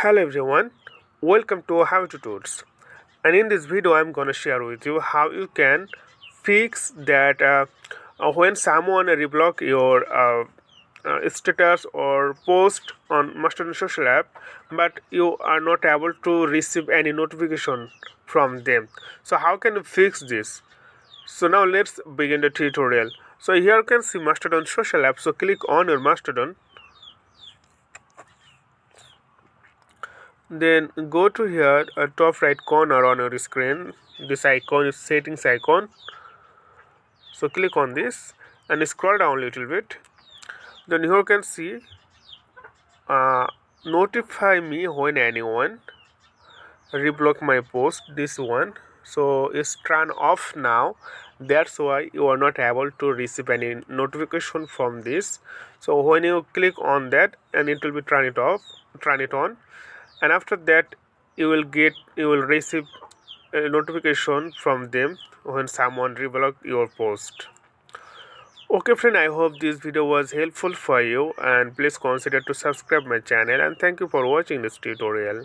Hello everyone, welcome to How to Tools. And in this video, I'm gonna share with you how you can fix that when someone reblock your status or post on Mastodon social app, but you are not able to receive any notification from them. So how can you fix this? So now let's begin the tutorial. So here you can see Mastodon social app. So click on your Mastodon. Then go to here top right corner on your screen. This icon is settings icon. So click on this and scroll down a little bit. Then here you can see uh, notify me when anyone reblock my post, this one. So it's turned off now. That's why you are not able to receive any notification from this. So when you click on that, and it will be turn it off, turn it on, and after that you will receive a notification from them when someone reblock your post. Okay friend, I hope this video was helpful for you, and please consider to subscribe my channel, and thank you for watching this tutorial.